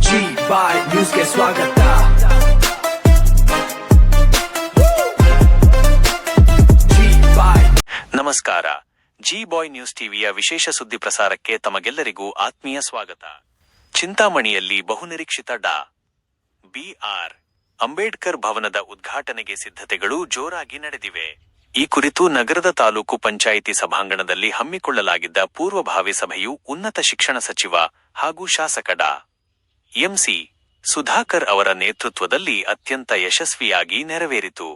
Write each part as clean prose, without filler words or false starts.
G-By ನ್ಯೂಸ್ಗೆ ಸ್ವಾಗತ. ನಮಸ್ಕಾರ. ಜಿ-ಬಾಯ್ ನ್ಯೂಸ್ ಟಿವಿಯ ವಿಶೇಷ ಸುದ್ದಿ ಪ್ರಸಾರಕ್ಕೆ ತಮಗೆಲ್ಲರಿಗೂ ಆತ್ಮೀಯ ಸ್ವಾಗತ. ಚಿಂತಾಮಣಿಯಲ್ಲಿ ಬಹುನಿರೀಕ್ಷಿತ ಡಾ. ಬಿ.ಆರ್. ಅಂಬೇಡ್ಕರ್ ಭವನದ ಉದ್ಘಾಟನೆಗೆ ಸಿದ್ಧತೆಗಳು ಜೋರಾಗಿ ನಡೆದಿವೆ. ಈ ಕುರಿತು ನಗರದ ತಾಲೂಕು ಪಂಚಾಯಿತಿ ಸಭಾಂಗಣದಲ್ಲಿ ಹಮ್ಮಿಕೊಳ್ಳಲಾಗಿದ್ದ ಪೂರ್ವಭಾವಿ ಸಭೆಯು ಉನ್ನತ ಶಿಕ್ಷಣ ಸಚಿವ ಹಾಗೂ ಶಾಸಕ ಡಾ. ಎಂ.ಸಿ. ಸುಧಾಕರ್ ಅವರ ನೇತೃತ್ವದಲ್ಲಿ ಅತ್ಯಂತ ಯಶಸ್ವಿಯಾಗಿ ನೆರವೇರಿತು.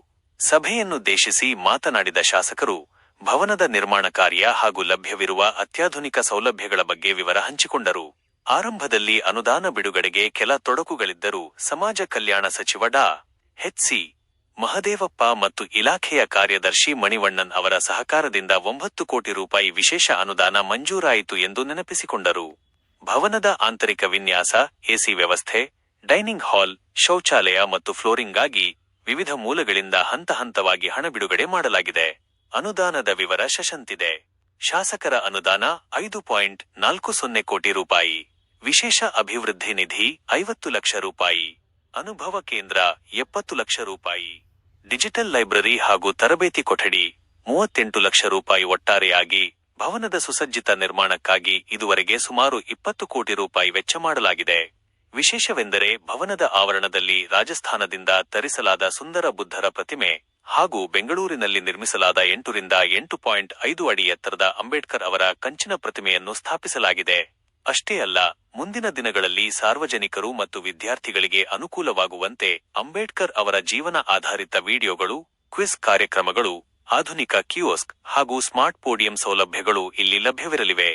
ಸಭೆಯನ್ನುದ್ದೇಶಿಸಿ ಮಾತನಾಡಿದ ಶಾಸಕರು, ಭವನದ ನಿರ್ಮಾಣ ಕಾರ್ಯ ಹಾಗೂ ಲಭ್ಯವಿರುವ ಅತ್ಯಾಧುನಿಕ ಸೌಲಭ್ಯಗಳ ಬಗ್ಗೆ ವಿವರ ಹಂಚಿಕೊಂಡರು. ಆರಂಭದಲ್ಲಿ ಅನುದಾನ ಬಿಡುಗಡೆಗೆ ಕೆಲ ತೊಡಕುಗಳಿದ್ದರೂ ಸಮಾಜ ಕಲ್ಯಾಣ ಸಚಿವ ಡಾ. ಎಚ್.ಸಿ. ಮಹದೇವಪ್ಪ ಮತ್ತು ಇಲಾಖೆಯ ಕಾರ್ಯದರ್ಶಿ ಮಣಿವಣ್ಣನ್ ಅವರ ಸಹಕಾರದಿಂದ 9 ಕೋಟಿ ರೂಪಾಯಿ ವಿಶೇಷ ಅನುದಾನ ಮಂಜೂರಾಯಿತು ಎಂದು ನೆನಪಿಸಿಕೊಂಡರು. ಭವನದ ಆಂತರಿಕ ವಿನ್ಯಾಸ, ಎಸಿ ವ್ಯವಸ್ಥೆ, ಡೈನಿಂಗ್ ಹಾಲ್, ಶೌಚಾಲಯ ಮತ್ತು ಫ್ಲೋರಿಂಗ್ಗಾಗಿ ವಿವಿಧ ಮೂಲಗಳಿಂದ ಹಂತ ಹಂತವಾಗಿ ಹಣ ಬಿಡುಗಡೆ ಮಾಡಲಾಗಿದೆ. ಅನುದಾನದ ವಿವರ ಶಶಂತಿದೆ. ಶಾಸಕರ ಅನುದಾನ 5.40 ಕೋಟಿ ರೂಪಾಯಿ, ವಿಶೇಷ ಅಭಿವೃದ್ಧಿ ನಿಧಿ 50 ಲಕ್ಷ ರೂಪಾಯಿ, ಅನುಭವ ಕೇಂದ್ರ 70 ಲಕ್ಷ ರೂಪಾಯಿ, ಡಿಜಿಟಲ್ ಲೈಬ್ರರಿ ಹಾಗೂ ತರಬೇತಿ ಕೊಠಡಿ 38 ಲಕ್ಷ ರೂಪಾಯಿ. ಒಟ್ಟಾರೆಯಾಗಿ ಭವನದ ಸುಸಜ್ಜಿತ ನಿರ್ಮಾಣಕ್ಕಾಗಿ ಇದುವರೆಗೆ ಸುಮಾರು 20 ಕೋಟಿ ರೂಪಾಯಿ ವೆಚ್ಚ ಮಾಡಲಾಗಿದೆ. ವಿಶೇಷವೆಂದರೆ ಭವನದ ಆವರಣದಲ್ಲಿ ರಾಜಸ್ಥಾನದಿಂದ ತರಿಸಲಾದ ಸುಂದರ ಬುದ್ಧರ ಪ್ರತಿಮೆ ಹಾಗೂ ಬೆಂಗಳೂರಿನಲ್ಲಿ ನಿರ್ಮಿಸಲಾದ 8 ರಿಂದ 8.5 ಅಡಿ ಎತ್ತರದ ಅಂಬೇಡ್ಕರ್ ಅವರ ಕಂಚಿನ ಪ್ರತಿಮೆಯನ್ನು ಸ್ಥಾಪಿಸಲಾಗಿದೆ. ಅಷ್ಟೇ ಅಲ್ಲ, ಮುಂದಿನ ದಿನಗಳಲ್ಲಿ ಸಾರ್ವಜನಿಕರು ಮತ್ತು ವಿದ್ಯಾರ್ಥಿಗಳಿಗೆ ಅನುಕೂಲವಾಗುವಂತೆ ಅಂಬೇಡ್ಕರ್ ಅವರ ಜೀವನ ಆಧಾರಿತ ವಿಡಿಯೋಗಳು, ಕ್ವಿಜ್ ಕಾರ್ಯಕ್ರಮಗಳು, ಆಧುನಿಕ ಕಿಯೋಸ್ಕ್ ಹಾಗೂ ಸ್ಮಾರ್ಟ್ ಪೋಡಿಯಂ ಸೌಲಭ್ಯಗಳು ಇಲ್ಲಿ ಲಭ್ಯವಿರಲಿವೆ.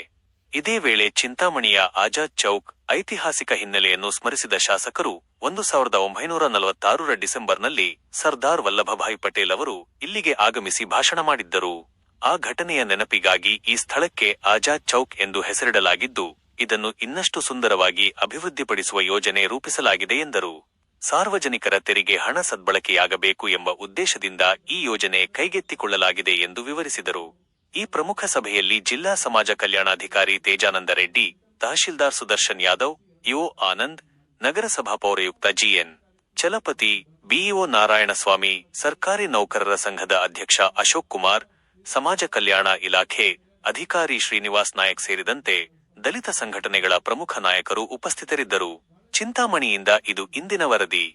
ಇದೇ ವೇಳೆ ಚಿಂತಾಮಣಿಯ ಆಜಾದ್ ಚೌಕ್ ಐತಿಹಾಸಿಕ ಹಿನ್ನೆಲೆಯನ್ನು ಸ್ಮರಿಸಿದ ಶಾಸಕರು, 1946ರ ಡಿಸೆಂಬರ್ನಲ್ಲಿ ಸರ್ದಾರ್ ವಲ್ಲಭಭಾಯಿ ಪಟೇಲ್ ಅವರು ಇಲ್ಲಿಗೆ ಆಗಮಿಸಿ ಭಾಷಣ ಮಾಡಿದ್ದರು. ಆ ಘಟನೆಯ ನೆನಪಿಗಾಗಿ ಈ ಸ್ಥಳಕ್ಕೆ ಆಜಾದ್ ಚೌಕ್ ಎಂದು ಹೆಸರಿಡಲಾಗಿದ್ದು, ಇದನ್ನು ಇನ್ನಷ್ಟು ಸುಂದರವಾಗಿ ಅಭಿವೃದ್ಧಿಪಡಿಸುವ ಯೋಜನೆ ರೂಪಿಸಲಾಗಿದೆ ಎಂದರು. ಸಾರ್ವಜನಿಕರ ತೆರಿಗೆ ಹಣ ಸದ್ಬಳಕೆಯಾಗಬೇಕು ಎಂಬ ಉದ್ದೇಶದಿಂದ ಈ ಯೋಜನೆ ಕೈಗೆತ್ತಿಕೊಳ್ಳಲಾಗಿದೆ ಎಂದು ವಿವರಿಸಿದರು. ಈ ಪ್ರಮುಖ ಸಭೆಯಲ್ಲಿ ಜಿಲ್ಲಾ ಸಮಾಜ ಕಲ್ಯಾಣಾಧಿಕಾರಿ ತೇಜಾನಂದ ರೆಡ್ಡಿ, ತಹಶೀಲ್ದಾರ್ ಸುದರ್ಶನ್ ಯಾದವ್, ಇಒ ಆನಂದ್, ನಗರಸಭಾ ಪೌರಾಯುಕ್ತ ಜಿಎನ್ ಚಲಪತಿ, ಬಿಇಒ ನಾರಾಯಣಸ್ವಾಮಿ, ಸರ್ಕಾರಿ ನೌಕರರ ಸಂಘದ ಅಧ್ಯಕ್ಷ ಅಶೋಕ್ ಕುಮಾರ್, ಸಮಾಜ ಕಲ್ಯಾಣ ಇಲಾಖೆ ಅಧಿಕಾರಿ ಶ್ರೀನಿವಾಸ್ ನಾಯಕ್ ಸೇರಿದಂತೆ ದಲಿತ ಸಂಘಟನೆಗಳ ಪ್ರಮುಖ ನಾಯಕರು ಉಪಸ್ಥಿತರಿದ್ದರು. ಚಿಂತಾಮಣಿಯಿಂದ ಇದು ಇಂದಿನ ವರದಿ.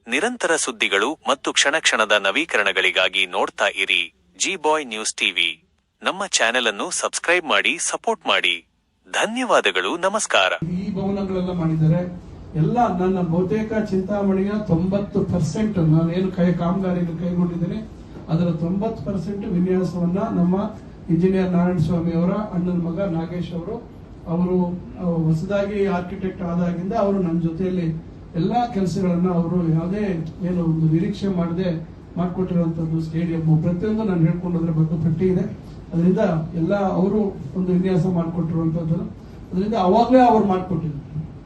ನಿರಂತರ ಸುದ್ದಿಗಳು ಮತ್ತು ಕ್ಷಣಕ್ಷಣದ ನವೀಕರಣಗಳಿಗಾಗಿ ನೋಡ್ತಾ ಇರಿ ಜಿ-ಬಾಯ್ ನ್ಯೂಸ್ ಟಿವಿ. ನಮ್ಮ ಚಾನೆಲ್ ಅನ್ನು ಸಬ್ಸ್ಕ್ರೈಬ್ ಮಾಡಿ, ಸಪೋರ್ಟ್ ಮಾಡಿ. ಧನ್ಯವಾದಗಳು. ನಮಸ್ಕಾರ. ಈ ಭವನಗಳೆಲ್ಲ ಮಾಡಿದ್ದಾರೆ. ಎಲ್ಲ ನನ್ನ ಬಹುತೇಕ ಚಿಂತಾಮಣಿಯ 90% ನಾನೇನು ಕಾಮಗಾರಿಯನ್ನು ಕೈಗೊಂಡಿದ್ದೇನೆ ಅದರ 90% ವಿನ್ಯಾಸವನ್ನ ನಮ್ಮ ಇಂಜಿನಿಯರ್ ನಾರಾಯಣಸ್ವಾಮಿ ಅವರ ಅಣ್ಣನ ಮಗ ನಾಗೇಶ್ ಅವರು ಹೊಸದಾಗಿ ಆರ್ಕಿಟೆಕ್ಟ್ ಆದಾಗಿಂದ ಅವರು ನನ್ನ ಜೊತೆಯಲ್ಲಿ ಎಲ್ಲಾ ಕೆಲಸಗಳನ್ನ ಅವರು ಯಾವುದೇ ಏನು ಒಂದು ನಿರೀಕ್ಷೆ ಮಾಡದೆ ಮಾಡಿಕೊಟ್ಟಿರುವಂತದ್ದು. ಸ್ಟೇಡಿಯಂ ಪ್ರತಿಯೊಂದು ನಾನು ಹೇಳ್ಕೊಂಡು ಹೋದ್ರೆ ಬಟ್ಟು ಪಟ್ಟಿ ಇದೆ. ಅದರಿಂದ ಎಲ್ಲ ಅವರು ಒಂದು ವಿನ್ಯಾಸ ಮಾಡಿಕೊಟ್ಟಿರುವಂತದ್ದು. ಅದರಿಂದ ಅವಾಗಲೇ ಅವ್ರು ಮಾಡಿಕೊಟ್ಟಿದ್ರು.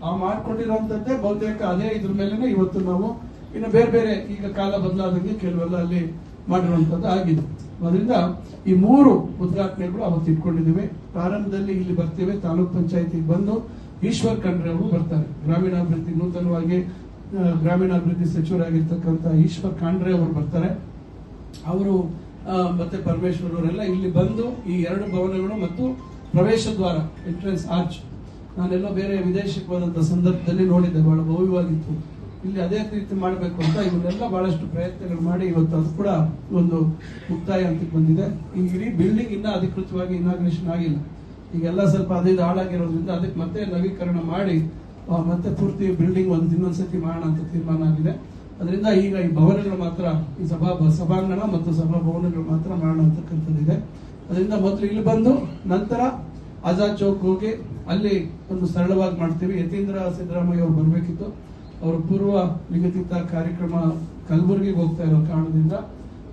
ಆ ಮಾಡಿಕೊಟ್ಟಿರುವಂತದ್ದೇ ಬಹುತೇಕ ಅದೇ ಇದ್ರ ಮೇಲೆನೆ ಇವತ್ತು ನಾವು ಇನ್ನು ಬೇರೆ ಬೇರೆ ಈಗ ಕಾಲ ಬದಲಾದಂಗೆ ಕೆಲವೆಲ್ಲ ಅಲ್ಲಿ ಮಾಡಿರುವಂತದ್ದು ಆಗಿದೆ. ಅದರಿಂದ ಈ 3 ಉದ್ಘಾಟನೆಗಳು ಅವತ್ತು ಇಟ್ಕೊಂಡಿದ್ದೀವಿ. ಪ್ರಾರಂಭದಲ್ಲಿ ಇಲ್ಲಿ ಬರ್ತೀವಿ, ತಾಲೂಕ್ ಪಂಚಾಯತಿಗೆ ಬಂದು ಈಶ್ವರ್ ಖಂಡ್ರೆ ಅವರು ಬರ್ತಾರೆ. ಗ್ರಾಮೀಣಾಭಿವೃದ್ಧಿ ನೂತನವಾಗಿ ಗ್ರಾಮೀಣಾಭಿವೃದ್ಧಿ ಸಚಿವರಾಗಿರ್ತಕ್ಕಂಥ ಈಶ್ವರ್ ಖಂಡ್ರೆ ಅವರು ಬರ್ತಾರೆ. ಅವರು ಮತ್ತೆ ಪರಮೇಶ್ವರ್ ಅವರೆಲ್ಲ ಇಲ್ಲಿ ಬಂದು ಈ 2 ಭವನಗಳು ಮತ್ತು ಪ್ರವೇಶ ದ್ವಾರ ಎಂಟ್ರೆನ್ಸ್ ಆರ್ಚ್ ನಾನೆಲ್ಲೋ ಬೇರೆ ವಿದೇಶಕ್ಕೆ ಹೋದಂತ ಸಂದರ್ಭದಲ್ಲಿ ನೋಡಿದ್ದೆ, ಬಹಳ ಭವ್ಯವಾಗಿತ್ತು. ಇಲ್ಲಿ ಅದೇ ರೀತಿ ಮಾಡಬೇಕು ಅಂತ ಇವನ್ನೆಲ್ಲ ಬಹಳಷ್ಟು ಪ್ರಯತ್ನಗಳು ಮಾಡಿ ಇವತ್ತು ಅದು ಕೂಡ ಒಂದು ಮುಕ್ತಾಯ ಅಂತ ಬಂದಿದೆ. ಈ ಇಡೀ ಬಿಲ್ಡಿಂಗ್ ಇನ್ನ ಅಧಿಕೃತವಾಗಿ ಇನಾಗ್ರೇಷನ್ ಆಗಿಲ್ಲ. ಈಗೆಲ್ಲ ಸ್ವಲ್ಪ ಅದಿದು ಹಾಳಾಗಿರೋದ್ರಿಂದ ಅದಕ್ಕೆ ಮತ್ತೆ ನವೀಕರಣ ಮಾಡಿ ಮತ್ತೆ ಪೂರ್ತಿ ಬಿಲ್ಡಿಂಗ್ ಇನ್ನೊಂದ್ಸತಿ ಮಾಡೋಣ ಅಂತ ತೀರ್ಮಾನ ಆಗಿದೆ. ಅದರಿಂದ ಈಗ ಈ ಭವನಗಳು ಮಾತ್ರ, ಈ ಸಭಾಂಗಣ ಮತ್ತು ಸಭಾಭವನಗಳು ಮಾತ್ರ ಮಾಡೋಣ ಅಂತಕ್ಕಂಥದ್ದಿದೆ. ಅದರಿಂದ ಮೊದಲು ಇಲ್ಲಿ ಬಂದು ನಂತರ ಆಜಾದ್ ಚೌಕ್ ಹೋಗಿ ಅಲ್ಲಿ ಒಂದು ಸರಳವಾಗಿ ಮಾಡ್ತೀವಿ. ಯತೀಂದ್ರ ಸಿದ್ದರಾಮಯ್ಯ ಅವರು ಬರಬೇಕಿತ್ತು. ಅವರು ಪೂರ್ವ ನಿಗದಿತ ಕಾರ್ಯಕ್ರಮ ಕಲಬುರಗಿಗೆ ಹೋಗ್ತಾ ಇರೋ ಕಾರಣದಿಂದ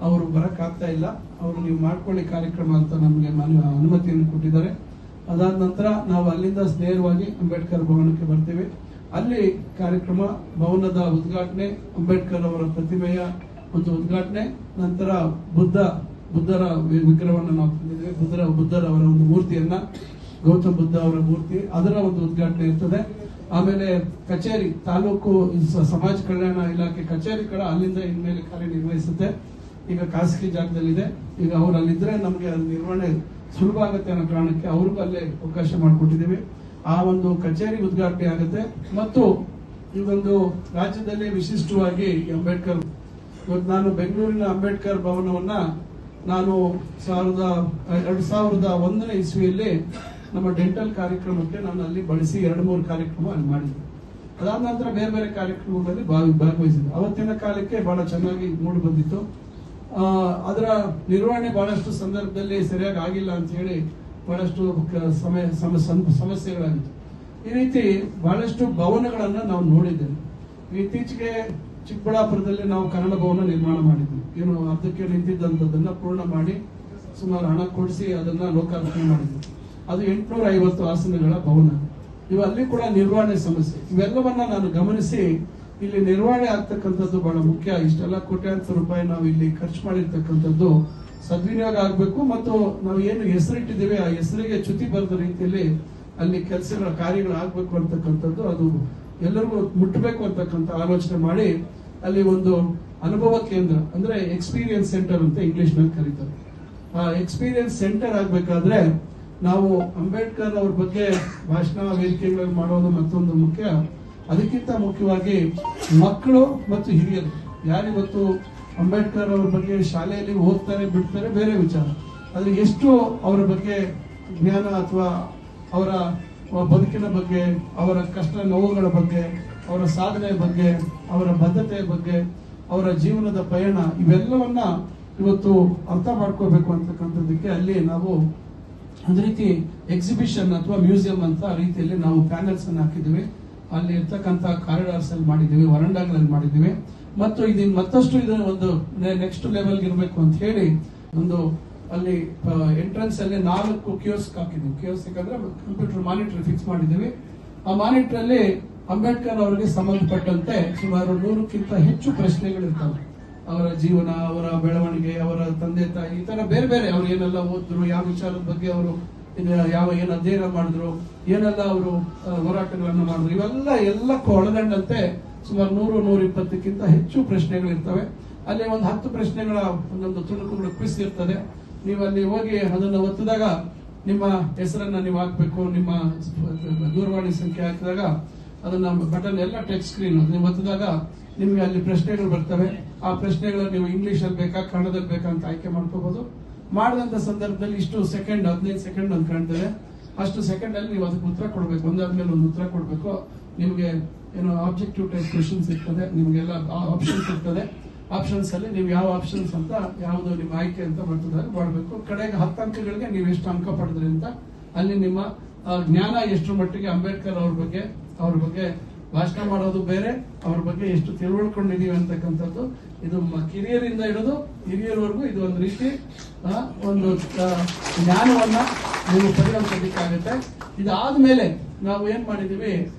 ಅವರು ಬರಕ್ಕಾಗ್ತಾ ಇಲ್ಲ. ಅವರು ನೀವು ಮಾಡ್ಕೊಳ್ಳಿ ಕಾರ್ಯಕ್ರಮ ಅಂತ ನಮಗೆ ಅನುಮತಿಯನ್ನು ಕೊಟ್ಟಿದ್ದಾರೆ. ಅದಾದ ನಂತರ ನಾವು ಅಲ್ಲಿಂದ ನೇರವಾಗಿ ಅಂಬೇಡ್ಕರ್ ಭವನಕ್ಕೆ ಬರ್ತೀವಿ. ಅಲ್ಲಿ ಕಾರ್ಯಕ್ರಮ ಭವನದ ಉದ್ಘಾಟನೆ, ಅಂಬೇಡ್ಕರ್ ಅವರ ಪ್ರತಿಮೆಯ ಒಂದು ಉದ್ಘಾಟನೆ, ನಂತರ ಬುದ್ಧರ ವಿಗ್ರಹವನ್ನು ನಾವು ತಂದಿದ್ದೇವೆ. ಬುದ್ಧರ ಅವರ ಒಂದು ಮೂರ್ತಿಯನ್ನ, ಗೌತಮ್ ಬುದ್ಧ ಅವರ ಮೂರ್ತಿ, ಅದರ ಒಂದು ಉದ್ಘಾಟನೆ ಇರ್ತದೆ. ಆಮೇಲೆ ಕಚೇರಿ ತಾಲೂಕು ಸಮಾಜ ಕಲ್ಯಾಣ ಇಲಾಖೆ ಕಚೇರಿ ಕೂಡ ಅಲ್ಲಿಂದ ಇನ್ಮೇಲೆ ಕಾರ್ಯನಿರ್ವಹಿಸುತ್ತೆ. ಈಗ ಖಾಸಗಿ ಜಾಗದಲ್ಲಿದೆ. ಈಗ ಅವ್ರು ಅಲ್ಲಿದ್ರೆ ನಮ್ಗೆ ನಿರ್ವಹಣೆ ಸುಲಭ ಆಗುತ್ತೆ ಅನ್ನೋ ಕಾರಣಕ್ಕೆ ಅವ್ರಿಗೂ ಅಲ್ಲೇ ಅವಕಾಶ ಮಾಡಿಕೊಟ್ಟಿದ್ದೀವಿ. ಆ ಒಂದು ಕಚೇರಿ ಉದ್ಘಾಟನೆ ಆಗುತ್ತೆ. ಮತ್ತು ಇದೊಂದು ರಾಜ್ಯದಲ್ಲಿ ವಿಶಿಷ್ಟವಾಗಿ ಅಂಬೇಡ್ಕರ್, ಇವತ್ತು ನಾನು ಬೆಂಗಳೂರಿನ ಅಂಬೇಡ್ಕರ್ ಭವನವನ್ನ ನಾನು 2001 ಇಸ್ವಿಯಲ್ಲಿ ನಮ್ಮ ಡೆಂಟಲ್ ಕಾರ್ಯಕ್ರಮಕ್ಕೆ ನಾನು ಅಲ್ಲಿ ಬಳಸಿ 2-3 ಕಾರ್ಯಕ್ರಮ ಅಲ್ಲಿ ಮಾಡಿದ್ದೆ. ಅದಾದ ನಂತರ ಬೇರೆ ಬೇರೆ ಕಾರ್ಯಕ್ರಮಗಳಲ್ಲಿ ಭಾಗವಹಿಸಿದ್ದೆ. ಅವತ್ತಿನ ಕಾಲಕ್ಕೆ ಬಹಳ ಚೆನ್ನಾಗಿ ಮೂಡಿ ಬಂದಿತ್ತು. ಅದರ ನಿರ್ವಹಣೆ ಬಹಳಷ್ಟು ಸಂದರ್ಭದಲ್ಲಿ ಸರಿಯಾಗಿ ಆಗಿಲ್ಲ ಅಂತ ಹೇಳಿ ಬಹಳಷ್ಟು ಸಮಸ್ಯೆಗಳಾಗಿತ್ತು. ಈ ರೀತಿ ಬಹಳಷ್ಟು ಭವನಗಳನ್ನ ನಾವು ನೋಡಿದ್ದೇವೆ. ಇತ್ತೀಚೆಗೆ ಚಿಕ್ಕಬಳ್ಳಾಪುರದಲ್ಲಿ ನಾವು ಕನ್ನಡ ಭವನ ನಿರ್ಮಾಣ ಮಾಡಿದ್ವಿ. ಏನು ಅರ್ಧಕ್ಕೆ ನಿಂತಿದ್ದಂಥದ್ದನ್ನ ಪೂರ್ಣ ಮಾಡಿ ಸುಮಾರು ಹಣ ಕೊಡಿಸಿ ಅದನ್ನ ಲೋಕಾರ್ಪಣೆ ಮಾಡಿದ್ವಿ. ಅದು 850 ಆಸನಗಳ ಭವನ. ಅಲ್ಲಿ ಕೂಡ ನಿರ್ವಹಣೆ ಸಮಸ್ಯೆ. ಇವೆಲ್ಲವನ್ನ ನಾನು ಗಮನಿಸಿ ಇಲ್ಲಿ ನಿರ್ವಹಣೆ ಆಗ್ತಕ್ಕಂಥದ್ದು ಬಹಳ ಮುಖ್ಯ. ಇಷ್ಟೆಲ್ಲ ಕೋಟ್ಯಾಂತರ ರೂಪಾಯಿ ನಾವು ಇಲ್ಲಿ ಖರ್ಚು ಮಾಡಿರ್ತಕ್ಕಂಥದ್ದು ಸದ್ವಿನಿಯೋಗ ಆಗಬೇಕು. ಮತ್ತು ನಾವು ಏನು ಹೆಸರಿಟ್ಟಿದ್ದೇವೆ ಆ ಹೆಸರಿಗೆ ಚ್ಯುತಿ ಬರದ ರೀತಿಯಲ್ಲಿ ಅಲ್ಲಿ ಕೆಲಸಗಳ ಕಾರ್ಯಗಳು ಆಗ್ಬೇಕು ಅಂತಕ್ಕಂಥದ್ದು, ಅದು ಎಲ್ಲರಿಗೂ ಮುಟ್ಟಬೇಕು ಅಂತಕ್ಕಂಥ ಆಲೋಚನೆ ಮಾಡಿ ಅಲ್ಲಿ ಒಂದು ಅನುಭವ ಕೇಂದ್ರ ಅಂದ್ರೆ ಎಕ್ಸ್ಪೀರಿಯನ್ಸ್ ಸೆಂಟರ್ ಅಂತ ಇಂಗ್ಲಿಷ್ ನಲ್ಲಿ ಕರೀತಾರೆ. ಆ ಎಕ್ಸ್ಪೀರಿಯನ್ಸ್ ಸೆಂಟರ್ ಆಗ್ಬೇಕಾದ್ರೆ ನಾವು ಅಂಬೇಡ್ಕರ್ ಅವ್ರ ಬಗ್ಗೆ ಭಾಷಣ ವೇದಿಕೆಗಳಲ್ಲಿ ಮಾಡೋದು ಮತ್ತೊಂದು ಮುಖ್ಯ. ಅದಕ್ಕಿಂತ ಮುಖ್ಯವಾಗಿ ಮಕ್ಕಳು ಮತ್ತು ಹಿರಿಯರು ಯಾರಿವತ್ತು ಅಂಬೇಡ್ಕರ್ ಅವ್ರ ಬಗ್ಗೆ ಶಾಲೆಯಲ್ಲಿ ಓದ್ತಾರೆ ಬಿಡ್ತಾರೆ ಬೇರೆ ವಿಚಾರ, ಆದ್ರೆ ಎಷ್ಟು ಅವರ ಬಗ್ಗೆ ಜ್ಞಾನ ಅಥವಾ ಅವರ ಬದುಕಿನ ಬಗ್ಗೆ, ಅವರ ಕಷ್ಟ ನೋವುಗಳ ಬಗ್ಗೆ, ಅವರ ಸಾಧನೆ ಬಗ್ಗೆ, ಅವರ ಬದ್ಧತೆಯ ಬಗ್ಗೆ, ಅವರ ಜೀವನದ ಪಯಣ, ಇವೆಲ್ಲವನ್ನ ಇವತ್ತು ಅರ್ಥ ಮಾಡ್ಕೋಬೇಕು ಅಂತಕ್ಕಂಥದ್ದಕ್ಕೆ ಅಲ್ಲಿ ನಾವು ಒಂದು ರೀತಿ ಎಕ್ಸಿಬಿಷನ್ ಅಥವಾ ಮ್ಯೂಸಿಯಂ ಅಂತ ರೀತಿಯಲ್ಲಿ ನಾವು ಪ್ಯಾನಲ್ಸ್ ಅನ್ನು ಹಾಕಿದ್ದೀವಿ. ಅಲ್ಲಿ ಇರ್ತಕ್ಕಂಥ ಕಾರಿಡಾರ್ಸ್ ಅಲ್ಲಿ ಮಾಡಿದ್ದೀವಿ, ವರಂಡಾಗಳಲ್ಲಿ ಮಾಡಿದ್ದೀವಿ. ಮತ್ತು ಇದನ್ನ ಮತ್ತಷ್ಟು ಇದನ್ನ ಒಂದು ನೆಕ್ಸ್ಟ್ ಲೆವೆಲ್ ಇರಬೇಕು ಅಂತ ಹೇಳಿ ಒಂದು ಅಲ್ಲಿ ಎಂಟ್ರೆನ್ಸ್ ಅಲ್ಲಿ 4 ಕಿಯೋಸ್ಕ್ ಹಾಕಿದ್ವಿ. ಕಿಯೋಸ್ಕ್ ಅಂದ್ರೆ ಕಂಪ್ಯೂಟರ್ ಮಾನಿಟರ್ ಫಿಕ್ಸ್ ಮಾಡಿದ್ದೀವಿ. ಆ ಮಾನಿಟರ್ ಅಲ್ಲಿ ಅಂಬೇಡ್ಕರ್ ಅವರಿಗೆ ಸಂಬಂಧಪಟ್ಟಂತೆ ಸುಮಾರು 100ಕ್ಕಿಂತ ಹೆಚ್ಚು ಪ್ರಶ್ನೆಗಳಿರ್ತವೆ. ಅವರ ಜೀವನ, ಅವರ ಬೆಳವಣಿಗೆ, ಅವರ ತಂದೆ ತಾಯಿ, ಈ ತರ ಬೇರೆ ಬೇರೆ ಅವ್ರು ಏನೆಲ್ಲ ಓದಿದ್ರು, ಯಾವ ವಿಚಾರದ ಬಗ್ಗೆ ಅವರು ಏನ್ ಅಧ್ಯಯನ ಮಾಡಿದ್ರು, ಏನೆಲ್ಲ ಅವರು ಹೋರಾಟಗಳನ್ನು ಮಾಡಿದ್ರು, ಇವೆಲ್ಲಕ್ಕೂ ಒಳಗೊಂಡಂತೆ ಸುಮಾರು 100-120ಕ್ಕಿಂತ ಹೆಚ್ಚು ಪ್ರಶ್ನೆಗಳಿರ್ತವೆ. ಅಲ್ಲಿ ಒಂದು 10 ಪ್ರಶ್ನೆಗಳ ಒಂದೊಂದು ತುಣುಕುಗಳು ಕ್ವಿಸ್ ಇರ್ತದೆ. ನೀವು ಅಲ್ಲಿ ಹೋಗಿ ಅದನ್ನು ಒತ್ತಿದಾಗ ನಿಮ್ಮ ಹೆಸರನ್ನ ನೀವು ಹಾಕ್ಬೇಕು. ನಿಮ್ಮ ದೂರವಾಣಿ ಸಂಖ್ಯೆ ಹಾಕಿದಾಗ ಅದನ್ನ ಬಟನ್ ಎಲ್ಲ ಟಚ್ ಸ್ಕ್ರೀನ್ ನೀವು ಒತ್ತಿದಾಗ ನಿಮ್ಗೆ ಅಲ್ಲಿ ಪ್ರಶ್ನೆಗಳು ಬರ್ತವೆ. ಆ ಪ್ರಶ್ನೆಗಳು ನೀವು ಇಂಗ್ಲಿಷ್ ಅಲ್ಲಿ ಬೇಕಾ ಕನ್ನಡದಲ್ಲಿ ಬೇಕಾ ಅಂತ ಆಯ್ಕೆ ಮಾಡ್ಕೋಬಹುದು. ಮಾಡಿದಂತ ಸಂದರ್ಭದಲ್ಲಿ ಇಷ್ಟು ಸೆಕೆಂಡ್ 15 ಸೆಕೆಂಡ್ ಅಂತ ಕಾಣ್ತದೆ. ಅಷ್ಟು ಸೆಕೆಂಡ್ ಅಲ್ಲಿ ನೀವು ಅದಕ್ಕೆ ಉತ್ತರ ಕೊಡ್ಬೇಕು. ಒಂದಾದ್ಮೇಲೆ ಒಂದು ಉತ್ತರ ಕೊಡ್ಬೇಕು. ನಿಮ್ಗೆ ಏನು ಆಬ್ಜೆಕ್ಟಿವ್ ಟೈಪ್ ಕ್ವೆಶನ್ಸ್ ಇರ್ತದೆ, ನಿಮ್ಗೆಲ್ಲ ಆಪ್ಷನ್ಸ್ ಇರ್ತದೆ. ಆಪ್ಷನ್ಸ್ ಅಲ್ಲಿ ನೀವು ಯಾವ ಆಪ್ಷನ್ಸ್ ಅಂತ ಯಾವ್ದು ನಿಮ್ಮ ಆಯ್ಕೆ ಅಂತ ಮಾಡಬೇಕು. ಕಡೆಗೆ 10 ಅಂಕಗಳಿಗೆ ನೀವು ಎಷ್ಟು ಅಂಕ ಪಡೆದ್ರಿ ಅಂತ ಅಲ್ಲಿ ನಿಮ್ಮ ಜ್ಞಾನ ಎಷ್ಟರ ಮಟ್ಟಿಗೆ ಅಂಬೇಡ್ಕರ್ ಅವ್ರ ಬಗ್ಗೆ ಭಾಷಣ ಮಾಡೋದು ಬೇರೆ, ಅವ್ರ ಬಗ್ಗೆ ಎಷ್ಟು ತಿಳ್ಕೊಂಡಿದೀವಿ ಅಂತಕ್ಕಂಥದ್ದು. ಇದು ಕಿರಿಯರಿಂದ ಹಿಡಿದು ಹಿರಿಯರವರೆಗೂ ಇದು ಒಂದು ರೀತಿ ಒಂದು ಜ್ಞಾನವನ್ನ ನೀವು ಪಡೆಯೋದಕ್ಕಾಗುತ್ತೆ. ಇದಾದ್ಮೇಲೆ ನಾವು ಏನ್ ಮಾಡಿದೀವಿ,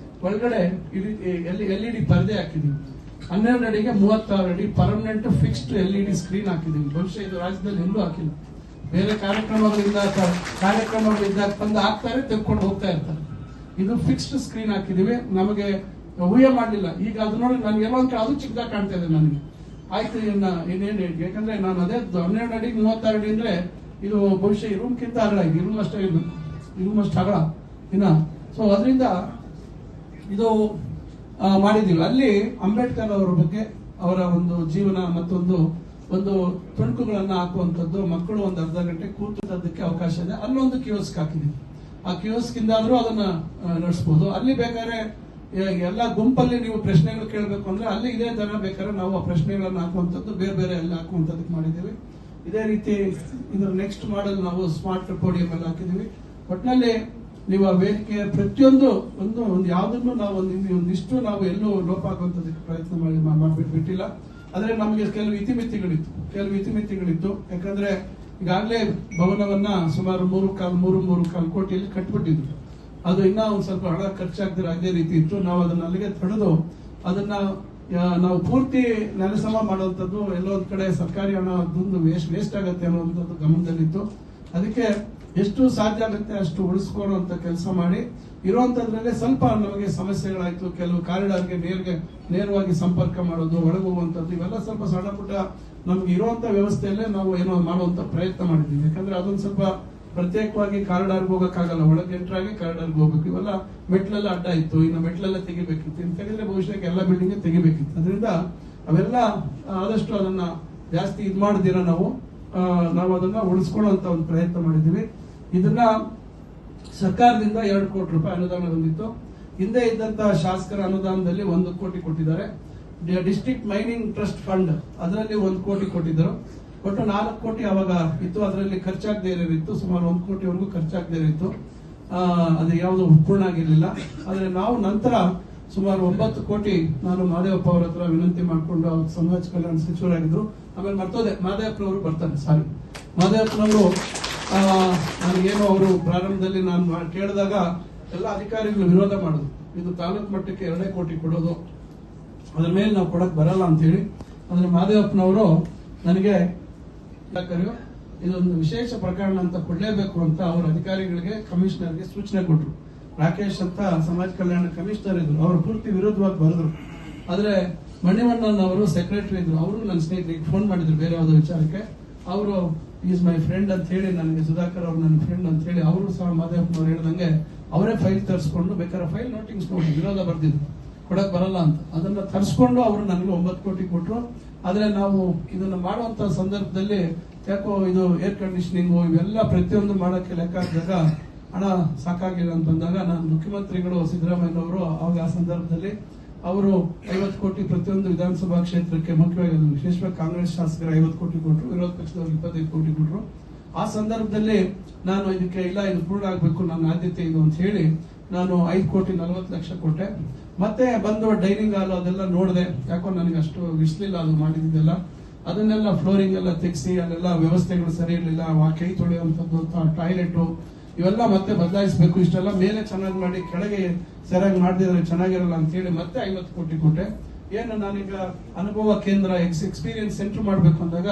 ಒಳಗಡೆ LED ಪರದೆ ಹಾಕಿದೀವಿ. 12 ಅಡಿಗೆ 36 ಅಡಿ ಪರ್ಮನೆಂಟ್ ಫಿಕ್ಸ್ಡ್ LED ಸ್ಕ್ರೀನ್ ಹಾಕಿದೀವಿ. ಬಹುಶಃ ಇದು ರಾಜ್ಯದಲ್ಲಿ ಎಲ್ಲೂ ಹಾಕಿಲ್ಲ. ಬೇರೆ ಕಾರ್ಯಕ್ರಮಗಳಿದ್ದಾಗ ಬಂದು ಹಾಕ್ತಾರೆ, ತೆಗೆದುಕೊಂಡು ಹೋಗ್ತಾ ಇರ್ತಾರೆ. ಇದು ಫಿಕ್ಸ್ಡ್ ಸ್ಕ್ರೀನ್ ಹಾಕಿದೀವಿ. ನಮಗೆ ಊಹೆ ಮಾಡಲಿಲ್ಲ. ಈಗ ಅದು ನೋಡಿ ನನ್ಗೆ ಎಲ್ಲ ಒಂದು ಅದು ಚಿಕ್ಕದಾಗಿ ಕಾಣ್ತಾ ಇದೆ ನನಗೆ. ಆಯ್ತು ಇನ್ನೇನು ಯಾಕಂದ್ರೆ ನಾನು ಅದೇ 12 ಅಡಿಗೆ 36 ಅಡಿ ಅಂದ್ರೆ ಇದು ಬಹುಶಃ ಈ ರೂಮ್ಗಿಂತ ಅಗಲ ಇದೆ. ರೂಮಷ್ಟು ಅಗಲ ಇನ್ನ. ಸೊ ಅದರಿಂದ ಇದು ಮಾಡಿದೀವಿ. ಅಲ್ಲಿ ಅಂಬೇಡ್ಕರ್ ಅವರ ಬಗ್ಗೆ, ಅವರ ಒಂದು ಜೀವನ ಮತ್ತೊಂದು ತುಣುಕುಗಳನ್ನ ಹಾಕುವಂಥದ್ದು, ಮಕ್ಕಳು ಒಂದು ಅರ್ಧ ಗಂಟೆ ಕೂತದಕ್ಕೆ ಅವಕಾಶ ಇದೆ. ಅಲ್ಲೊಂದು ಕಿಯೋಸ್ಕ್ ಹಾಕಿದೀವಿ. ಆ ಕಿಯೋಸ್ಕ್ ಇಂದಾದ್ರೂ ಅದನ್ನ ನಡೆಸಬಹುದು. ಅಲ್ಲಿ ಬೇಕಾದ್ರೆ ಎಲ್ಲ ಗುಂಪಲ್ಲಿ ನೀವು ಪ್ರಶ್ನೆಗಳು ಕೇಳಬೇಕು ಅಂದ್ರೆ ಅಲ್ಲಿ ಇದೇ ತರ ಬೇಕಾದ್ರೆ ನಾವು ಆ ಪ್ರಶ್ನೆಗಳನ್ನ ಹಾಕುವಂಥದ್ದು ಬೇರೆ ಬೇರೆ ಎಲ್ಲ ಹಾಕುವಂಥದ್ದಕ್ಕೆ ಮಾಡಿದ್ದೀವಿ. ಇದೇ ರೀತಿ ಇದ್ರ ನೆಕ್ಸ್ಟ್ ಮಾಡಲ್ ನಾವು ಸ್ಮಾರ್ಟ್ ಪೋಡಿಯಂ ಎಲ್ಲ ಹಾಕಿದೀವಿ. ಒಟ್ಟಿನಲ್ಲಿ ನೀವು ಆ ವೇದಿಕೆ ಪ್ರತಿಯೊಂದು ಒಂದು ಯಾವ್ದನ್ನು ನಾವು ಒಂದಿಷ್ಟು ನಾವು ಎಲ್ಲೂ ಲೋಪ ಆಗುವಂತದಕ್ಕೆ ಪ್ರಯತ್ನ ಬಿಟ್ಟಿಲ್ಲ. ಆದ್ರೆ ನಮಗೆ ಕೆಲವು ಇತಿಮಿತಿಗಳಿತ್ತು. ಯಾಕಂದ್ರೆ ಈಗಾಗಲೇ ಭವನವನ್ನ ಸುಮಾರು 3.25 ಕೋಟಿಯಲ್ಲಿ ಕಟ್ಬಿಟ್ಟಿದ್ರು. ಅದು ಇನ್ನೂ ಒಂದ್ ಸ್ವಲ್ಪ ಹಣ ಖರ್ಚಾಗದಿರ ಅದೇ ರೀತಿ ಇತ್ತು. ನಾವು ಅದನ್ನ ಅಲ್ಲಿಗೆ ತಡೆದು ಅದನ್ನ ನಾವು ಪೂರ್ತಿ ನೆಲಸಮ ಮಾಡುವಂತದ್ದು, ಎಲ್ಲೋ ಒಂದ್ ಕಡೆ ಸರ್ಕಾರಿ ಹಣ ವೇಸ್ಟ್ ಆಗತ್ತೆ ಅನ್ನುವಂಥದ್ದು ಗಮನದಲ್ಲಿತ್ತು. ಅದಕ್ಕೆ ಎಷ್ಟು ಸಾಧ್ಯ ಆಗುತ್ತೆ ಅಷ್ಟು ಉಳಿಸ್ಕೊಳ್ಳುವಂತ ಕೆಲಸ ಮಾಡಿ. ಇರುವಂತದ್ರಲ್ಲೇ ಸ್ವಲ್ಪ ನಮಗೆ ಸಮಸ್ಯೆಗಳಾಯ್ತು. ಕೆಲವು ಕಾರಿಡಾರ್ಗೆ ನೇರವಾಗಿ ಸಂಪರ್ಕ ಮಾಡೋದು, ಒಳಗೋಗುವಂತದ್ದು, ಇವೆಲ್ಲ ಸ್ವಲ್ಪ ಸಣ್ಣ ಪುಟ್ಟ ನಮ್ಗೆ ಇರುವಂತ ವ್ಯವಸ್ಥೆಯಲ್ಲೇ ನಾವು ಏನೋ ಮಾಡುವಂತ ಪ್ರಯತ್ನ ಮಾಡಿದ್ದೀವಿ. ಯಾಕಂದ್ರೆ ಅದೊಂದು ಸ್ವಲ್ಪ ಪ್ರತ್ಯೇಕವಾಗಿ ಕಾರಿಡಾರ್ಗೆ ಹೋಗಕ್ಕಾಗಲ್ಲ, ಒಳಗೆ ಎಂಟ್ರಾಗಿ ಕಾರಿಡಾರ್ಗೆ ಹೋಗ್ಬೇಕು. ಇವೆಲ್ಲ ಮೆಟ್ಲೆಲ್ಲ ಅಡ್ಡ ಇತ್ತು, ಇನ್ನು ಮೆಟ್ಲೆಲ್ಲ ತೆಗಿಬೇಕಿತ್ತು. ಇನ್ನು ತೆಗೆದ್ರೆ ಬಹುಶಃ ಎಲ್ಲ ಬಿಲ್ಡಿಂಗ್ ತೆಗಿಬೇಕಿತ್ತು. ಅದರಿಂದ ಅವೆಲ್ಲ ಆದಷ್ಟು ಅದನ್ನ ಜಾಸ್ತಿ ಇದ್ ಮಾಡದಿರ ನಾವು ಅದನ್ನ ಉಳಿಸ್ಕೊಳ್ಳುವಂತ ಒಂದು ಪ್ರಯತ್ನ ಮಾಡಿದ್ದೀವಿ. ಇದನ್ನ ಸರ್ಕಾರದಿಂದ 2 ಕೋಟಿ ರೂಪಾಯಿ ಅನುದಾನ ಬಂದಿತ್ತು. ಹಿಂದೆ ಇದ್ದಂತಹ ಶಾಸಕರ ಅನುದಾನದಲ್ಲಿ 1 ಕೋಟಿ ಕೊಟ್ಟಿದ್ದಾರೆ. ಡಿಸ್ಟ್ರಿಕ್ಟ್ ಮೈನಿಂಗ್ ಟ್ರಸ್ಟ್ ಫಂಡ್ ಅದರಲ್ಲಿ 1 ಕೋಟಿ ಕೊಟ್ಟಿದ್ದರು. ಒಟ್ಟು 4 ಕೋಟಿ ಅವಾಗ ಇತ್ತು. ಅದರಲ್ಲಿ ಖರ್ಚಾಗದೇ ಇತ್ತು, ಸುಮಾರು 1 ಕೋಟಿವರೆಗೂ ಖರ್ಚಾಗದೇ ಇತ್ತು. ಅದು ಯಾವುದು ಪೂರ್ಣ ಆಗಿರ್ಲಿಲ್ಲ. ಆದ್ರೆ ನಾವು ನಂತರ ಸುಮಾರು 9 ಕೋಟಿ ನಾನು ಮಾದೇವಪ್ಪ ಅವರ ಹತ್ರ ವಿನಂತಿ ಮಾಡಿಕೊಂಡು ಅವ್ರ ಸಮಾಜ ಕಲ್ಯಾಣ ಸಚಿವರಾಗಿದ್ರು. ಆಮೇಲೆ ಮರ್ತೋದೆ, ಮಾದೇವಪ್ಪನವರು ಬರ್ತಾರೆ, ಸಾರಿ, ಮಾದೇವಪ್ಪನವರು ನನಗೇನು ಅವರು ಪ್ರಾರಂಭದಲ್ಲಿ ನಾನು ಕೇಳಿದಾಗ ಎಲ್ಲ ಅಧಿಕಾರಿಗಳು ವಿರೋಧ ಮಾಡಿದ್ರು. ಇದು ತಾಲೂಕು ಮಟ್ಟಕ್ಕೆ 2 ಕೋಟಿ ಕೊಡೋದು, ಅದ್ರ ಮೇಲೆ ನಾವು ಕೊಡಕ್ ಬರಲ್ಲ ಅಂತ ಹೇಳಿ. ಆದ್ರೆ ಮಾದೇವಪ್ಪನವರು ನನಗೆ ಇದೊಂದು ವಿಶೇಷ ಪ್ರಕರಣ ಅಂತ ಕೊಡ್ಲೇಬೇಕು ಅಂತ ಅವ್ರ ಅಧಿಕಾರಿಗಳಿಗೆ, ಕಮಿಷನರ್ಗೆ ಸೂಚನೆ ಕೊಟ್ರು. ರಾಕೇಶ್ ಅಂತ ಸಮಾಜ ಕಲ್ಯಾಣ ಕಮಿಷನರ್ ಇದ್ರು, ಅವರು ಪೂರ್ತಿ ವಿರೋಧವಾಗಿ ಬರೆದ್ರು. ಆದ್ರೆ ಮಣಿವಣ್ಣನ್ ಅವರು ಸೆಕ್ರೆಟರಿ ಇದ್ರು, ಅವರು ನನ್ನ ಸ್ನೇಹಿತರಿಗೆ ಫೋನ್ ಮಾಡಿದ್ರು ಬೇರೆ ಯಾವುದೋ ವಿಚಾರಕ್ಕೆ. ಅವರು ಈಸ್ ಮೈ ಫ್ರೆಂಡ್ ಅಂತ ಹೇಳಿ, ನನಗೆ ಸುಧಾಕರ್ ಅವ್ರು ನನ್ನ ಫ್ರೆಂಡ್ ಅಂತ ಹೇಳಿ ಅವರು ಸಹ ಮಾದೇವಪ್ಪನವ್ರು ಹೇಳ್ದಂಗೆ ಅವರೇ ಫೈಲ್ ತರಿಸ್ಕೊಂಡು, ಬೇಕಾದ್ರೆ ಫೈಲ್ ನೋಟಿಂಗ್ಸ್ ನೋಡಿ ವಿರೋಧ ಬರ್ದಿದ್ರು, ಕೊಡಕ್ ಬರಲ್ಲ ಅಂತ. ಅದನ್ನ ತರಿಸ್ಕೊಂಡು ಅವರು ನನಗೆ 9 ಕೋಟಿ ಕೊಟ್ರು. ಆದ್ರೆ ನಾವು ಇದನ್ನ ಮಾಡುವಂತ ಸಂದರ್ಭದಲ್ಲಿ ಯಾಕೋ ಇದು ಏರ್ ಕಂಡೀಷನಿಂಗ್ ಇವೆಲ್ಲ ಪ್ರತಿಯೊಂದು ಮಾಡಕ್ಕೆ ಲೆಕ್ಕ ಹಾಕಿದಾಗ ಹಣ ಸಾಕಾಗಿಲ್ಲ ಅಂತ ಬಂದಾಗ ನಾನು ಮುಖ್ಯಮಂತ್ರಿಗಳು ಸಿದ್ದರಾಮಯ್ಯನವರು ಅವಾಗ ಆ ಸಂದರ್ಭದಲ್ಲಿ ಅವರು 50 ಕೋಟಿ ಪ್ರತಿಯೊಂದು ವಿಧಾನಸಭಾ ಕ್ಷೇತ್ರಕ್ಕೆ, ಮುಖ್ಯವಾಗಿ ವಿಶೇಷವಾಗಿ ಕಾಂಗ್ರೆಸ್ ಶಾಸಕರು 50 ಕೋಟಿ ಕೊಟ್ಟರು, ವಿರೋಧ ಪಕ್ಷದವರು 25 ಕೋಟಿ ಕೊಟ್ಟರು. ಆ ಸಂದರ್ಭದಲ್ಲಿ ನಾನು ಇದಕ್ಕೆ ಇಲ್ಲ, ಇದು ಪೂರ್ಣ ಆಗ್ಬೇಕು, ನನ್ನ ಆದ್ಯತೆ ಇದು ಅಂತ ಹೇಳಿ ನಾನು 5 ಕೋಟಿ 40 ಲಕ್ಷ ಕೊಟ್ಟೆ. ಮತ್ತೆ ಬಂದು ಡೈನಿಂಗ್ ಹಾಲ್ ಅದೆಲ್ಲ ನೋಡಿದೆ, ಯಾಕೋ ನನಗೆ ಅಷ್ಟು ಇಷ್ಟಲಿಲ್ಲ ಅದು ಮಾಡಿದ್ದೆಲ್ಲ. ಅದನ್ನೆಲ್ಲ ಫ್ಲೋರಿಂಗ್ ಎಲ್ಲ ತೆಗೆಸಿ, ಅಲ್ಲೆಲ್ಲ ವ್ಯವಸ್ಥೆಗಳು ಸರಿ ಇರಲಿಲ್ಲ, ಕೈ ತೊಳೆಯುವಂಥದ್ದು, ಟಾಯ್ಲೆಟ್ ಇವೆಲ್ಲ ಮತ್ತೆ ಬದಲಾಯಿಸಬೇಕು. ಇಷ್ಟೆಲ್ಲ ಮೇಲೆ ಚೆನ್ನಾಗಿ ಮಾಡಿ ಕೆಳಗೆ ಸರಿಯಾಗಿ ಮಾಡದಿದ್ರೆ ಚೆನ್ನಾಗಿರಲ್ಲ ಅಂತ ಹೇಳಿ ಮತ್ತೆ 50 ಕೋಟಿ ಕೊಟ್ಟೆ. ಏನು ನಾನೀಗ ಅನುಭವ ಕೇಂದ್ರ ಎಕ್ಸ್ಪೀರಿಯನ್ಸ್ ಸೆಂಟರ್ ಮಾಡಬೇಕು ಅಂದಾಗ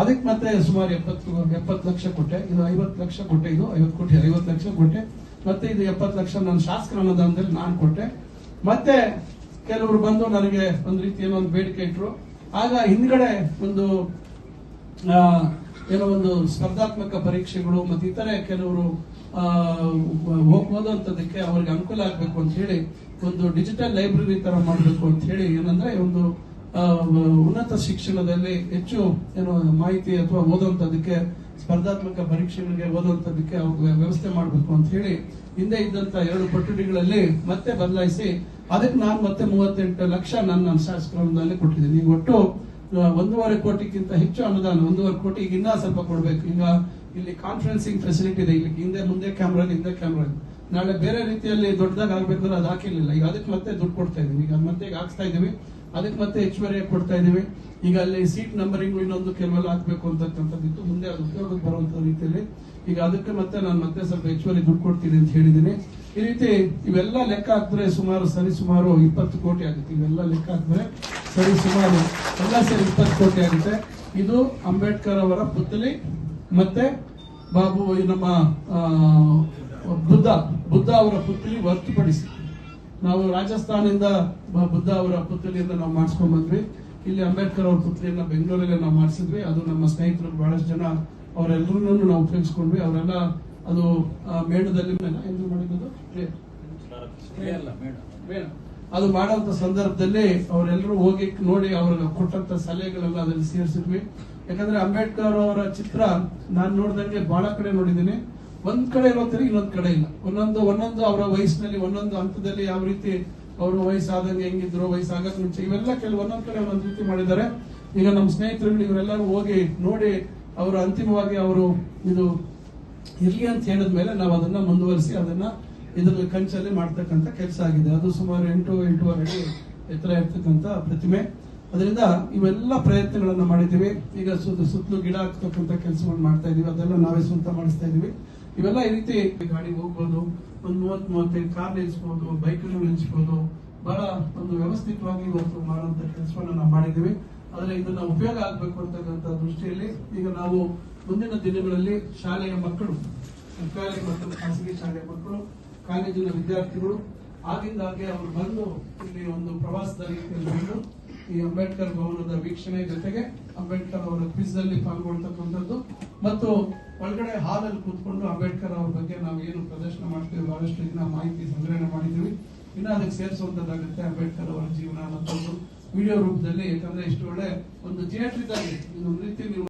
ಅದಕ್ಕೆ ಮತ್ತೆ ಸುಮಾರು 70 ಲಕ್ಷ ಕೊಟ್ಟೆ. ಇದು 50 ಲಕ್ಷ ಕೊಟ್ಟೆ, ಇದು 50 ಕೋಟಿ 50 ಲಕ್ಷ ಕೊಟ್ಟೆ. ಮತ್ತೆ ಇದು 70 ಲಕ್ಷ ನನ್ನ ಶಾಸಕರ ಅನುದಾನದಲ್ಲಿ ನಾನು ಕೊಟ್ಟೆ. ಮತ್ತೆ ಕೆಲವರು ಬಂದು ನನಗೆ ಒಂದು ರೀತಿ ಏನೋ ಒಂದು ಬೇಡಿಕೆ ಇಟ್ರು. ಆಗ ಹಿಂದ್ಗಡೆ ಒಂದು ಏನೋ ಒಂದು ಸ್ಪರ್ಧಾತ್ಮಕ ಪರೀಕ್ಷೆಗಳು ಮತ್ತೆ ಇತರೆ ಕೆಲವರು ಓದುವಂತದಕ್ಕೆ ಅವ್ರಿಗೆ ಅನುಕೂಲ ಆಗ್ಬೇಕು ಅಂತ ಹೇಳಿ ಒಂದು ಡಿಜಿಟಲ್ ಲೈಬ್ರರಿ ತರ ಮಾಡಬೇಕು ಅಂತ ಹೇಳಿ, ಏನಂದ್ರೆ ಒಂದು ಉನ್ನತ ಶಿಕ್ಷಣದಲ್ಲಿ ಹೆಚ್ಚು ಏನೋ ಮಾಹಿತಿ ಅಥವಾ ಓದುವಂತದಕ್ಕೆ, ಸ್ಪರ್ಧಾತ್ಮಕ ಪರೀಕ್ಷೆಗಳಿಗೆ ಓದುವಂತದಕ್ಕೆ ವ್ಯವಸ್ಥೆ ಮಾಡಬೇಕು ಅಂತ ಹೇಳಿ ಹಿಂದೆ ಇದ್ದಂತ 2 ಕೊಠಡಿಗಳಲ್ಲಿ ಮತ್ತೆ ಬದಲಾಯಿಸಿ ಅದಕ್ಕೆ ನಾನು ಮತ್ತೆ 38 ಲಕ್ಷ ನನ್ನ ಶಾಸಕರ ಅನುದಾನ ಕೊಟ್ಟಿದ್ದೀನಿ. ಈಗ ಒಟ್ಟು 1.5 ಕೋಟಿಗಿಂತ ಹೆಚ್ಚು ಅನುದಾನ, 1.5 ಕೋಟಿ ಈಗ ಇನ್ನೂ ಸ್ವಲ್ಪ ಕೊಡ್ಬೇಕು. ಈಗ ಇಲ್ಲಿ ಕಾನ್ಫರೆನ್ಸಿಂಗ್ ಫೆಸಿಲಿಟಿ ಇದೆ, ಇಲ್ಲಿ ಹಿಂದೆ ಮುಂದೆ ಕ್ಯಾಮ್ರಾ, ಹಿಂದೆ ಕ್ಯಾಮ್ರಾ. ನಾಳೆ ಬೇರೆ ರೀತಿಯಲ್ಲಿ ದೊಡ್ಡದಾಗಿ ಆಗ್ಬೇಕಾದ್ರೆ ಅದು ಹಾಕಿರ್ಲಿಲ್ಲ. ಈಗ ಅದಕ್ಕೆ ಮತ್ತೆ ದುಡ್ಡು ಕೊಡ್ತಾ ಇದೀವಿ, ಈಗ ಮತ್ತೆ ಈಗ ಹಾಕ್ಸ್ತಾ ಇದೀವಿ, ಅದಕ್ಕೆ ಮತ್ತೆ ಹೆಚ್ಚುವರಿ ಕೊಡ್ತಾ ಇದೀವಿ. ಈಗ ಅಲ್ಲಿ ಸೀಟ್ ನಂಬರಿಂಗ್ ಇನ್ನೊಂದು ಕೆಲವೆಲ್ಲ ಹಾಕ್ಬೇಕು ಅಂತಕ್ಕಂಥದ್ದಿತ್ತು, ಮುಂದೆ ಅದು ಉಪಯೋಗಕ್ಕೆ ಬರುವಂತ ರೀತಿಯಲ್ಲಿ ಈಗ ಅದಕ್ಕೆ ಮತ್ತೆ ನಾನು ಮತ್ತೆ ಸ್ವಲ್ಪ ಹೆಚ್ಚುವರಿ ದುಡ್ಡು ಕೊಡ್ತೀನಿ ಅಂತ ಹೇಳಿದ್ದೀನಿ. ಈ ರೀತಿ ಇವೆಲ್ಲ ಲೆಕ್ಕ ಹಾಕಿದ್ರೆ ಸರಿ ಸುಮಾರು 20 ಕೋಟಿ ಆಗುತ್ತೆ. ಇವೆಲ್ಲ ಲೆಕ್ಕ ಹಾಕಿದ್ರೆ ಸುಮಾರು ಎಲ್ಲ ಸೇರಿ 20 ಕೋಟಿ ಆಗುತ್ತೆ. ಇದು ಅಂಬೇಡ್ಕರ್ ಅವರ ಪುತ್ಥಳಿ ಮತ್ತೆ ಬಾಬು ನಮ್ಮ ಬುದ್ಧ ಅವರ ಪುತ್ಥಳಿ ಹೊರತುಪಡಿಸಿ ನಾವು ರಾಜಸ್ಥಾನದಿಂದ ಬುದ್ಧ ಅವರ ಪುತ್ಥಳಿಯಿಂದ ನಾವು ಮಾಡಿಸ್ಕೊಂಡ್ ಬಂದ್ವಿ. ಇಲ್ಲಿ ಅಂಬೇಡ್ಕರ್ ಅವ್ರ ಪುತ್ಥಳಿಯನ್ನ ಬೆಂಗಳೂರಲ್ಲಿ ನಾವು ಮಾಡಿಸಿದ್ವಿ. ಅದು ನಮ್ಮ ಸ್ನೇಹಿತರು ಬಹಳಷ್ಟು ಜನ ಅವರೆಲ್ಲರೂ ನಾವು ಉಪಯೋಗಿಸ್ಕೊಂಡ್ವಿ. ಅವರೆಲ್ಲ ಅದು ಮೇಣದಲ್ಲಿ ಮಾಡಿದ್ದು ಅದು ಮಾಡುವಂತ ಸಂದರ್ಭದಲ್ಲಿ ಅವರೆಲ್ಲರೂ ಹೋಗಿ ನೋಡಿ ಅವ್ರಿಗೆ ಕೊಟ್ಟಂತ ಸಲಹೆಗಳೆಲ್ಲ ಅದರಲ್ಲಿ ಸೇರಿಸಿದ್ವಿ. ಯಾಕಂದ್ರೆ ಅಂಬೇಡ್ಕರ್ ಅವರ ಚಿತ್ರ ನಾನು ನೋಡ್ದಂಗೆ ಬಹಳ ಕಡೆ ನೋಡಿದ್ದೀನಿ. ಒಂದ್ ಕಡೆ ಇರೋತ್ತರ ಇನ್ನೊಂದ್ ಕಡೆ ಇಲ್ಲ. ಒಂದೊಂದು ಅವರ ವಯಸ್ಸಿನಲ್ಲಿ ಒಂದೊಂದು ಹಂತದಲ್ಲಿ ಯಾವ ರೀತಿ ಅವರು ವಯಸ್ಸಾದಂಗೆ ಹೆಂಗಿದ್ರು, ವಯಸ್ಸಾಗಕ್ ಮುಂಚೆ ಇವೆಲ್ಲ ಕೆಲವು ಒಂದೊಂದ್ ಕಡೆ ಒಂದೊಂದ್ ರೀತಿ ಮಾಡಿದ್ದಾರೆ. ಈಗ ನಮ್ಮ ಸ್ನೇಹಿತರುಗಳು ಇವರೆಲ್ಲರೂ ಹೋಗಿ ನೋಡಿ ಅವರು ಅಂತಿಮವಾಗಿ ಅವರು ಇದು ಇರ್ಲಿ ಅಂತ ಹೇಳಿದ್ಮೇಲೆ ನಾವು ಅದನ್ನ ಮುಂದುವರಿಸಿ ಅದನ್ನ ಇದ್ರ ಕಂಚಲ್ಲಿ ಮಾಡ್ತಕ್ಕಂಥ ಕೆಲಸ ಆಗಿದೆ. ಅದು ಸುಮಾರು 8.5 ಅಡಿ ಎತ್ತರ ಇರ್ತಕ್ಕಂಥ ಪ್ರತಿಮೆ. ಅದರಿಂದ ಇವೆಲ್ಲ ಪ್ರಯತ್ನಗಳನ್ನ ಮಾಡಿದೀವಿ. ಈಗ ಸುತ್ತಲೂ ಗಿಡ ಹಾಕ್ತಕ್ಕಂಥ ಕೆಲಸವನ್ನು ಮಾಡ್ತಾ ಇದೀವಿ, ಅದೆಲ್ಲ ನಾವೇ ಸ್ವಂತ ಮಾಡಿಸ್ತಾ ಇದೀವಿ. ಇವೆಲ್ಲ ಈ ರೀತಿ ಗಾಡಿ ಹೋಗ್ಬೋದು, ಒಂದು 30-35 ಕಾರ್ ನಿಲ್ಸ್ಬೋದು, ಬೈಕ್ಗಳು ನಿಲ್ಸ್ಬೋದು. ಬಹಳ ಒಂದು ವ್ಯವಸ್ಥಿತವಾಗಿ ಇವತ್ತು ಮಾಡುವಂತ ಕೆಲಸವನ್ನು ನಾವು ಮಾಡಿದೀವಿ. ಆದ್ರೆ ಇದನ್ನ ಉಪಯೋಗ ಆಗ್ಬೇಕು ಅಂತಕ್ಕಂಥ ದೃಷ್ಟಿಯಲ್ಲಿ ಈಗ ನಾವು ಮುಂದಿನ ದಿನಗಳಲ್ಲಿ ಶಾಲೆಯ ಮಕ್ಕಳು ಸರ್ಕಾರಿ ಮತ್ತು ಖಾಸಗಿ ಶಾಲೆಯ ಮಕ್ಕಳು, ಕಾಲೇಜಿನ ವಿದ್ಯಾರ್ಥಿಗಳು ಆಗಿಂದಾಗೆ ಅವರು ಬಂದು ಇಲ್ಲಿ ಒಂದು ಪ್ರವಾಸದ ರೀತಿಯಲ್ಲಿ ಬಂದು ಈ ಅಂಬೇಡ್ಕರ್ ಭವನದ ವೀಕ್ಷಣೆ ಜೊತೆಗೆ ಅಂಬೇಡ್ಕರ್ ಅವರ ಕ್ವಿಜ್ ಅಲ್ಲಿ ಪಾಲ್ಗೊಳ್ತಕ್ಕಂಥದ್ದು ಮತ್ತು ಒಳಗಡೆ ಹಾಲಲ್ಲಿ ಕೂತ್ಕೊಂಡು ಅಂಬೇಡ್ಕರ್ ಅವರ ಬಗ್ಗೆ ನಾವು ಏನು ಪ್ರದರ್ಶನ ಮಾಡ್ತೀವಿ ಬಹಳಷ್ಟು ಇದನ್ನ ಮಾಹಿತಿ ಸಂಗ್ರಹಣೆ ಮಾಡಿದ್ದೀವಿ. ಇನ್ನು ಅದಕ್ಕೆ ಸೇರಿಸುವಂತದ್ದಾಗುತ್ತೆ ಅಂಬೇಡ್ಕರ್ ಅವರ ಜೀವನ ಮತ್ತು ವಿಡಿಯೋ ರೂಪದಲ್ಲಿ. ಯಾಕಂದ್ರೆ ಇಷ್ಟು ಒಳ್ಳೆ ಒಂದು ಥಿಯೇಟರ್ ಇದ್ದಲ್ಲಿ ಒಂದು ರೀತಿ ನೀವು